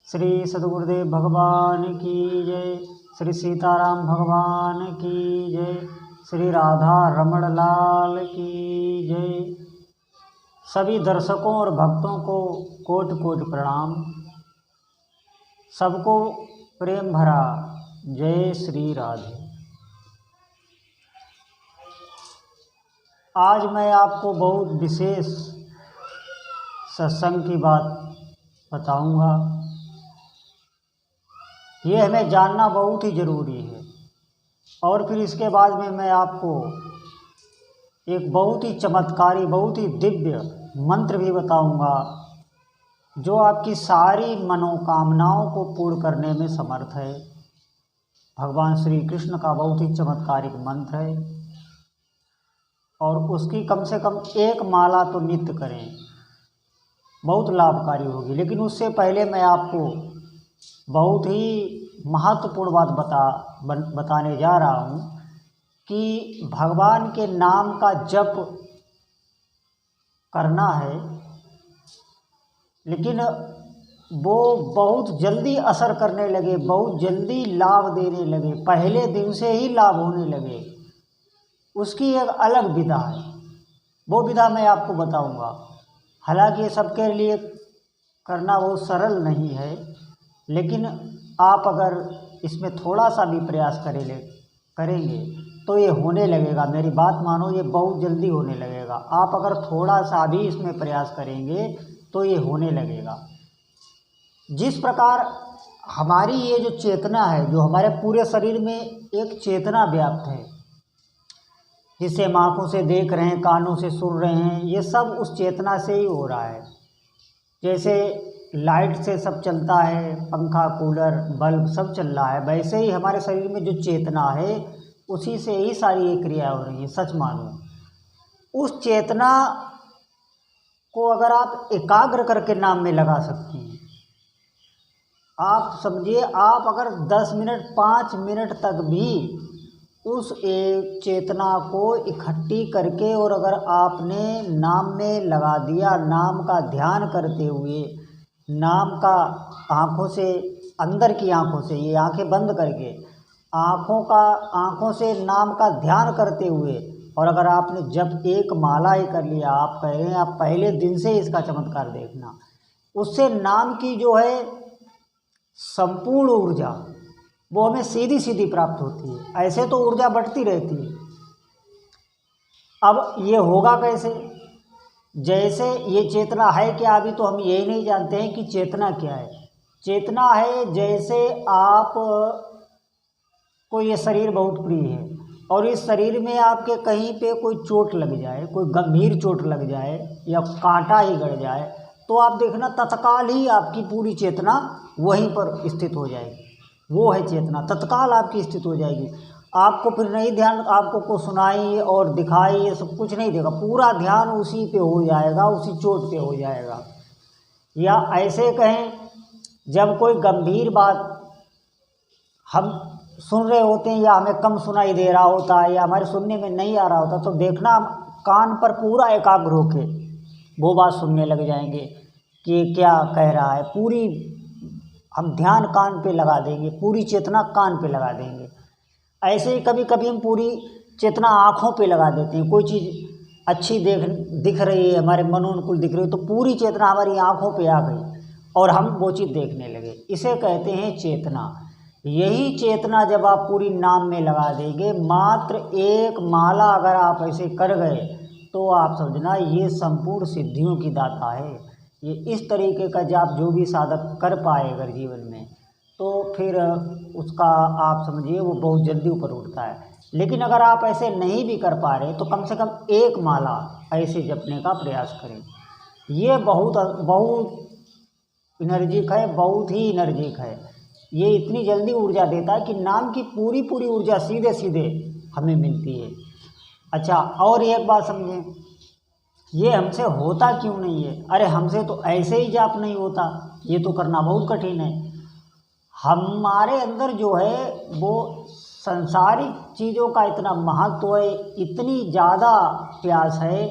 श्री सद्गुरुदेव भगवान की जय। श्री सीताराम भगवान की जय। श्री राधा रमण लाल की जय। सभी दर्शकों और भक्तों को कोटि कोटि प्रणाम। सबको प्रेम भरा जय श्री राधे। आज मैं आपको बहुत विशेष सत्संग की बात बताऊंगा। ये हमें जानना बहुत ही ज़रूरी है। और फिर इसके बाद में मैं आपको एक बहुत ही चमत्कारी, बहुत ही दिव्य मंत्र भी बताऊंगा जो आपकी सारी मनोकामनाओं को पूर्ण करने में समर्थ है। भगवान श्री कृष्ण का बहुत ही चमत्कारिक मंत्र है और उसकी कम से कम एक माला तो नित्य करें, बहुत लाभकारी होगी। लेकिन उससे पहले मैं आपको बहुत ही महत्वपूर्ण बात बताने जा रहा हूँ कि भगवान के नाम का जप करना है, लेकिन वो बहुत जल्दी असर करने लगे, बहुत जल्दी लाभ देने लगे, पहले दिन से ही लाभ होने लगे। उसकी एक अलग विधा है, वो विधा मैं आपको बताऊंगा। हालांकि ये सबके लिए करना बहुत सरल नहीं है, लेकिन आप अगर इसमें थोड़ा सा भी प्रयास करेंगे तो ये होने लगेगा। मेरी बात मानो, ये बहुत जल्दी होने लगेगा। आप अगर थोड़ा सा भी इसमें प्रयास करेंगे तो ये होने लगेगा। जिस प्रकार हमारी ये जो चेतना है, जो हमारे पूरे शरीर में एक चेतना व्याप्त है, जिसे हम आँखों से देख रहे हैं, कानों से सुन रहे हैं, ये सब उस चेतना से ही हो रहा है। जैसे लाइट से सब चलता है, पंखा, कूलर, बल्ब सब चल रहा है, वैसे ही हमारे शरीर में जो चेतना है उसी से ही सारी ये क्रिया हो रही है। सच मानो, उस चेतना को अगर आप एकाग्र करके नाम में लगा सकते हैं, आप समझिए, आप अगर 10 मिनट 5 मिनट तक भी उस एक चेतना को इकट्ठी करके और अगर आपने नाम में लगा दिया, नाम का ध्यान करते हुए, नाम का आँखों से, अंदर की आँखों से, ये आँखें बंद करके आँखों से नाम का ध्यान करते हुए, और अगर आपने जब एक माला ही कर लिया, आप कह रहे हैं आप पहले दिन से इसका चमत्कार देखना, उससे नाम की जो है संपूर्ण ऊर्जा वो हमें सीधी सीधी प्राप्त होती है। ऐसे तो ऊर्जा बढ़ती रहती है। अब ये होगा कैसे? जैसे ये चेतना है क्या, अभी तो हम यही नहीं जानते हैं कि चेतना क्या है। चेतना है जैसे आप को ये शरीर बहुत प्रिय है और इस शरीर में आपके कहीं पे कोई चोट लग जाए, कोई गंभीर चोट लग जाए या कांटा ही गड़ जाए, तो आप देखना तत्काल ही आपकी पूरी चेतना वहीं पर स्थित हो जाएगी। वो है चेतना, तत्काल आपकी स्थित हो जाएगी। आपको फिर नहीं ध्यान, आपको को सुनाई और दिखाई, ये सब कुछ नहीं देगा, पूरा ध्यान उसी पे हो जाएगा, उसी चोट पे हो जाएगा। या ऐसे कहें, जब कोई गंभीर बात हम सुन रहे होते हैं या हमें कम सुनाई दे रहा होता है या हमारे सुनने में नहीं आ रहा होता, तो देखना हम कान पर पूरा एकाग्र होके वो बात सुनने लग जाएंगे कि क्या कह रहा है। पूरी हम ध्यान कान पे लगा देंगे, पूरी चेतना कान पे लगा देंगे। ऐसे ही कभी कभी हम पूरी चेतना आँखों पे लगा देते हैं। कोई चीज़ अच्छी दिख रही है, हमारे मनोनुकूल दिख रही है, तो पूरी चेतना हमारी आँखों पे आ गई और हम वो चीज़ देखने लगे। इसे कहते हैं चेतना। यही चेतना जब आप पूरी नाम में लगा देंगे, मात्र एक माला अगर आप ऐसे कर गए, तो आप समझना ये संपूर्ण सिद्धियों की दाता है। ये इस तरीके का जब आप जो भी साधक कर पाए अगर जीवन में, तो फिर उसका आप समझिए वो बहुत जल्दी ऊपर उठता है। लेकिन अगर आप ऐसे नहीं भी कर पा रहे, तो कम से कम एक माला ऐसे जपने का प्रयास करें। ये बहुत एनर्जिक है, बहुत ही एनर्जिक है। ये इतनी जल्दी ऊर्जा देता है कि नाम की पूरी पूरी ऊर्जा सीधे सीधे हमें मिलती है। अच्छा, और एक बात समझें, ये हमसे होता क्यों नहीं है? अरे हमसे तो ऐसे ही जाप नहीं होता, ये तो करना बहुत कठिन है। हमारे अंदर जो है वो संसारिक चीज़ों का इतना महत्व है, इतनी ज़्यादा प्यास है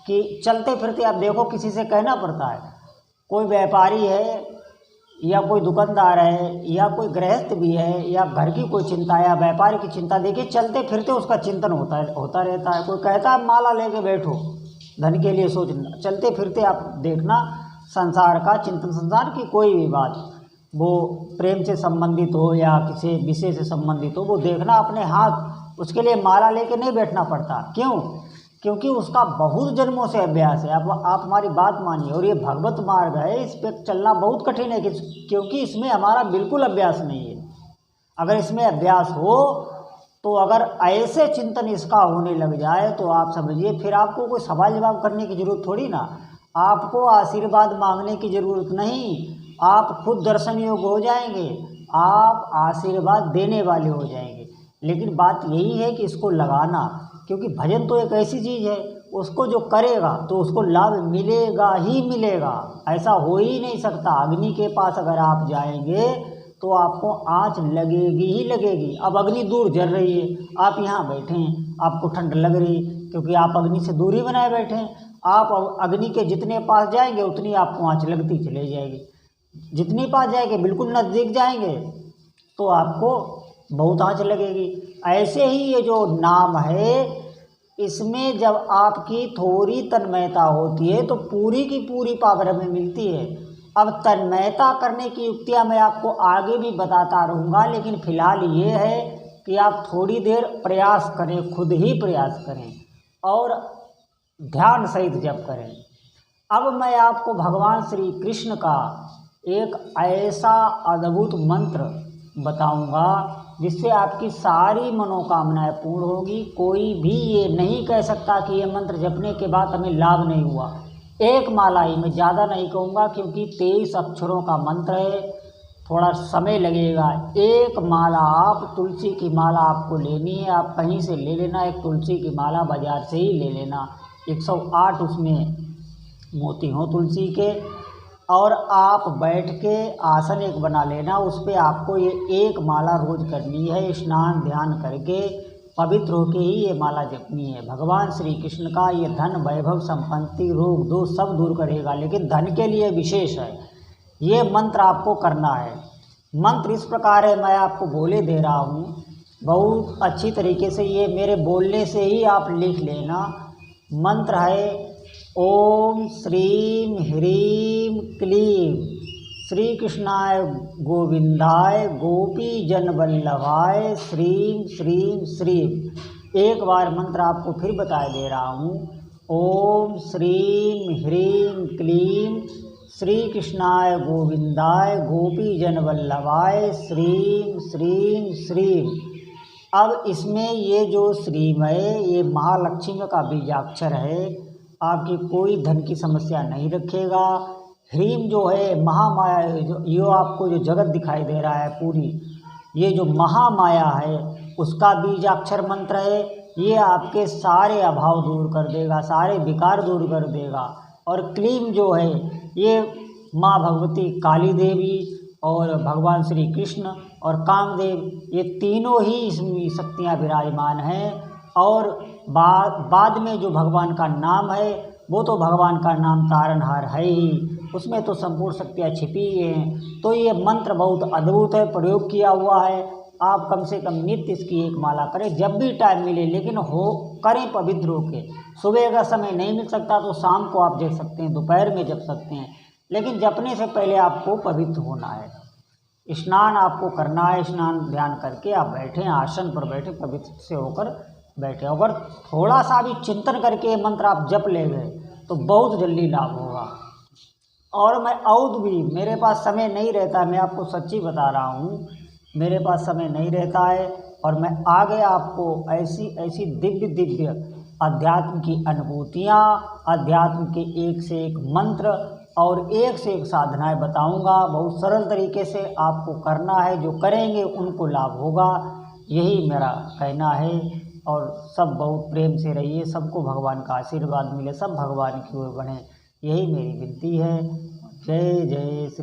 कि चलते फिरते आप देखो किसी से कहना पड़ता है। कोई व्यापारी है या कोई दुकानदार है या कोई गृहस्थ भी है या घर की कोई चिंता या व्यापार की चिंता, देखिए चलते फिरते उसका चिंतन होता रहता है। कोई कहता है माला लेके बैठो, धन के लिए सोचना, चलते फिरते आप देखना संसार का चिंतन, संसार की कोई भी बात, वो प्रेम से संबंधित हो या किसी विषय से संबंधित हो, वो देखना अपने हाथ, उसके लिए माला लेके नहीं बैठना पड़ता। क्यों? क्योंकि उसका बहुत जन्मों से अभ्यास है। आप हमारी बात मानिए, और ये भगवत मार्ग है, इस पर चलना बहुत कठिन है क्योंकि इसमें हमारा बिल्कुल अभ्यास नहीं है। अगर इसमें अभ्यास हो तो अगर ऐसे चिंतन इसका होने लग जाए तो आप समझिए फिर आपको कोई सवाल जवाब करने की ज़रूरत थोड़ी ना, आपको आशीर्वाद मांगने की ज़रूरत नहीं, आप खुद दर्शन योग्य हो जाएंगे, आप आशीर्वाद देने वाले हो जाएंगे। लेकिन बात यही है कि इसको लगाना, क्योंकि भजन तो एक ऐसी चीज़ है, उसको जो करेगा तो उसको लाभ मिलेगा ही मिलेगा, ऐसा हो ही नहीं सकता। अग्नि के पास अगर आप जाएंगे तो आपको आँच लगेगी ही लगेगी। अब अग्नि दूर जल रही है, आप यहाँ बैठे हैं, आपको ठंड लग रही क्योंकि आप अग्नि से दूरी बनाए बैठे हैं। आप अग्नि के जितने पास जाएंगे उतनी आपको आँच लगती चली जाएगी, जितनी पास जाएंगे बिल्कुल नज़दीक जाएंगे तो आपको बहुत आँच लगेगी। ऐसे ही ये जो नाम है, इसमें जब आपकी थोड़ी तन्मयता होती है तो पूरी की पूरी पावर हमें मिलती है। अब तन्मयता करने की युक्तियाँ मैं आपको आगे भी बताता रहूँगा, लेकिन फिलहाल ये है कि आप थोड़ी देर प्रयास करें, खुद ही प्रयास करें और ध्यान सहित जप करें। अब मैं आपको भगवान श्री कृष्ण का एक ऐसा अद्भुत मंत्र बताऊंगा जिससे आपकी सारी मनोकामनाएं पूर्ण होगी। कोई भी ये नहीं कह सकता कि ये मंत्र जपने के बाद हमें लाभ नहीं हुआ। एक माला ही, मैं ज़्यादा नहीं कहूँगा क्योंकि 23 अक्षरों का मंत्र है, थोड़ा समय लगेगा। एक माला, आप तुलसी की माला आपको लेनी है, आप कहीं से ले लेना, एक तुलसी की माला बाज़ार से ही ले लेना, 108 उसमें मोती हों तुलसी के, और आप बैठ के आसन एक बना लेना, उस पर आपको ये एक माला रोज करनी है। स्नान ध्यान करके पवित्र होके ही ये माला जपनी है। भगवान श्री कृष्ण का ये धन वैभव संपत्ति रोग दोष सब दूर करेगा, लेकिन धन के लिए विशेष है। ये मंत्र आपको करना है। मंत्र इस प्रकार है, मैं आपको बोले दे रहा हूँ बहुत अच्छी तरीके से, ये मेरे बोलने से ही आप लिख लेना। मंत्र है ओम श्रीम ह्रीम क्लीम श्री कृष्णाय गोविंदाय गोपी जन वल्लभाय श्रीम श्रीम श्रीम। एक बार मंत्र आपको फिर बताए दे रहा हूँ, ओम श्रीम ह्रीम क्लीम श्री कृष्णाय गोविंदाय गोपी जन वल्लभाय श्रीम श्रीम श्रीम। अब इसमें ये जो श्रीम है ये महालक्ष्मी का बीजाक्षर है, आपकी कोई धन की समस्या नहीं रखेगा। ह्रीम जो है महामाया, जो ये आपको जो जगत दिखाई दे रहा है पूरी, ये जो महामाया है उसका बीजाक्षर मंत्र है। ये आपके सारे अभाव दूर कर देगा, सारे विकार दूर कर देगा। और क्लीम जो है ये माँ भगवती काली देवी और भगवान श्री कृष्ण और कामदेव, ये तीनों ही इसमें शक्तियाँ विराजमान हैं। और बाद में जो भगवान का नाम है वो तो भगवान का नाम तारनहार है ही, उसमें तो संपूर्ण शक्तियाँ छिपी हैं। तो ये मंत्र बहुत अद्भुत है, प्रयोग किया हुआ है। आप कम से कम नित्य इसकी एक माला करें, जब भी टाइम मिले, लेकिन हो करें पवित्र होके। सुबह का समय नहीं मिल सकता तो शाम को आप जप सकते हैं, दोपहर में जप सकते हैं, लेकिन जपने से पहले आपको पवित्र होना है। स्नान आपको करना है, स्नान ध्यान करके आप बैठें, आसन पर बैठे, पवित्र से होकर बैठे। अगर थोड़ा सा भी चिंतन करके ये मंत्र आप जप ले गए तो बहुत जल्दी लाभ होगा। और मैं और भी, मेरे पास समय नहीं रहता, मैं आपको सच्ची बता रहा हूँ, मेरे पास समय नहीं रहता है, और मैं आगे आपको ऐसी ऐसी दिव्य दिव्य अध्यात्म की अनुभूतियाँ, अध्यात्म के एक से एक मंत्र और एक से एक साधनाएं बताऊंगा। बहुत सरल तरीके से आपको करना है, जो करेंगे उनको लाभ होगा, यही मेरा कहना है। और सब बहुत प्रेम से रहिए, सबको भगवान का आशीर्वाद मिले, सब भगवान की ओर बढ़ें, यही मेरी विनती है। जय जय श्री